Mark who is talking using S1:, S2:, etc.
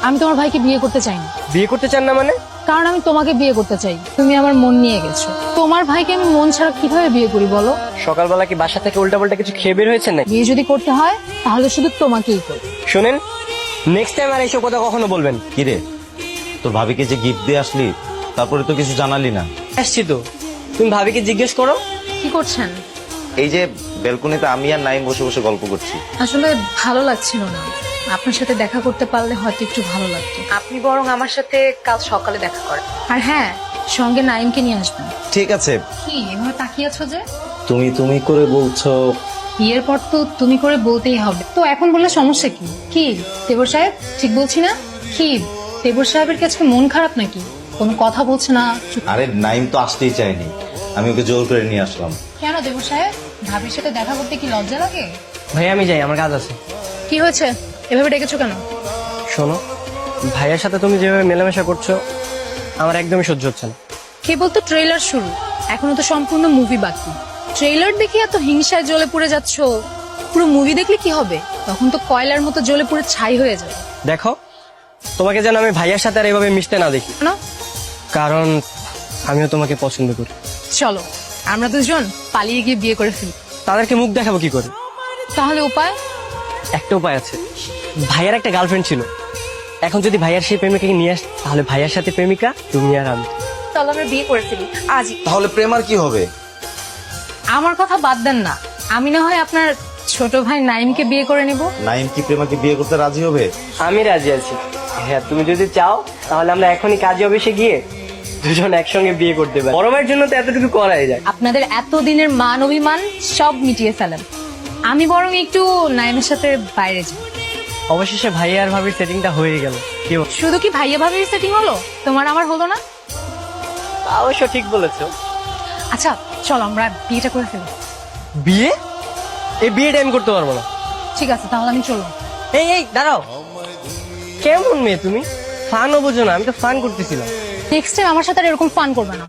S1: আমি তোমার ভাইকে বিয়ে করতে চাই না।
S2: বিয়ে করতে চান না মানে?
S1: কারণ আমি তোমাকে বিয়ে করতে চাই, তুমি আমার মন নিয়ে গেছো। তোমার ভাইকে আমি মন ছাড়া কিভাবে বিয়ে করি বলো?
S2: সকালবেলা কি বাসা থেকে উল্টাপাল্টা কিছু খেয়ে বের হয়েছেন নাকি?
S1: বিয়ে যদি করতে হয় তাহলে শুধু তোমাকেই করি।
S2: শোনেন, নেক্সট টাইম আর এইসব কথা কখনো বলবেন।
S3: কিরে, তোর ভাবিকে যে গিফট দিয়ে আসলি তারপরে তো কিছু জানালি না।
S2: আসছি তো, তুমি ভাবিকে জিজ্ঞেস করো।
S1: কি করছেন?
S3: এই যে ব্যালকনিতে আমি আর নাইম বসে বসে গল্প করছি।
S1: আসলে ভালো লাগছিল না, আপনার সাথে দেখা করতে পারলে হয়তো একটু ভালো লাগতো। আপনি বরং আমার সাথে কাল সকালে দেখা করেন। আর হ্যাঁ, সঙ্গে নাইমকে নিয়ে আসবেন।
S3: ঠিক আছে।
S1: কি এভাবে তাকিয়ে আছো যে?
S3: তুমি তুমি করে বলছো।
S1: বিয়ের পর তো তুমি করে বলতেই হবে, তো এখন বললে সমস্যা কি? কি দেবর সাহেব, ঠিক বলছি না? কি দেবর সাহেবের কাছে মন খারাপ নাকি? কোনো কথা বলছে না, চুপ।
S3: আরে নাইম তো আসতেই চাইনি, আমি ওকে জোর করে নিয়ে আসলাম।
S1: কেন দেবর সাহেব, ভাবির সাথে দেখা করতে কি লজ্জা লাগে?
S2: ভাই আমি যাই, আমার কাজ আছে।
S1: কি হয়েছে, এভাবে ডেকেছো কেন?
S2: শোনো, ভাইয়ের সাথে তুমি যেভাবে মেলামেশা করছো আমার একদমই সহ্য হচ্ছে না।
S1: কেবল তো ট্রেলার শুরু, এখনো তো সম্পূর্ণ মুভি বাকি। ট্রেলার দেখে এত হিংসায় জ্বলে পুড়ে যাচ্ছ, পুরো মুভি দেখলে কি হবে? তখন তো কয়লার মতো জ্বলে পুড়ে ছাই হয়ে যাবে।
S2: দেখো, তোমাকে যেন আমি ভাইয়ার সাথে আর এভাবে মিশতে না দেখি,
S1: না,
S2: কারণ আমিও তোমাকে পছন্দ করি।
S1: চলো আমরা দুজন পালিয়ে গিয়ে বিয়ে করে ফেলি।
S2: তাদেরকে মুখ দেখাবো কি করে?
S1: তাহলে উপায়?
S2: একটা উপায় আছে। ভাইয়ার একটা গার্লফ্রেন্ড ছিল, এখন যদি ভাইয়ার সেই প্রেমিকাকে নিয়ে আস, তাহলে ভাইয়ার সাথে প্রেমিকা তুমি আর আমি।
S1: তাহলে আমরা বিয়ে করে ফেলি আজই।
S3: তাহলে প্রেম আর কি হবে?
S1: আমার কথা বাদ দেন না, আমি না হয় আপনার ছোট ভাই নাইমকে বিয়ে করে নেব।
S3: নাইম কি প্রেমাকে বিয়ে করতে রাজি হবে?
S2: আমি রাজি আছি। হ্যাঁ, তুমি যদি চাও তাহলে আমরা এখনই কাজী অফিসে গিয়ে দুজন একসঙ্গে বিয়ে করতে পারি। বড় ভাইয়ের জন্য তো এতটুকু করাই যায়।
S1: আপনাদের এতদিনের মান অভিমান সব মিটিয়ে ফেলেন। আমি বরং একটু নাইমের সাথে বাইরে যাই।
S2: অবশেষে ভাইয়া আর ভাবির সেটিংটা হয়ে গেল। কি বল?
S1: শুধু কি ভাইয়া ভাবির সেটিং হলো, তোমার আমার হলো না?
S2: অবশ্য ঠিক বলেছো।
S1: আচ্ছা চলো আমরা বিয়েটা করে ফেলি।
S2: বিয়ে? এই বিয়েটা আমি করতে পারবো না।
S1: ঠিক আছে তাহলে আমি চললাম।
S2: এই এই দাঁড়াও, কেমন মেয়ে তুমি? ফানও বোঝো না, আমি তো ফান করতেছিলাম।
S1: নেক্সট টাইম আমার সাথে আর এরকম ফান করবে না।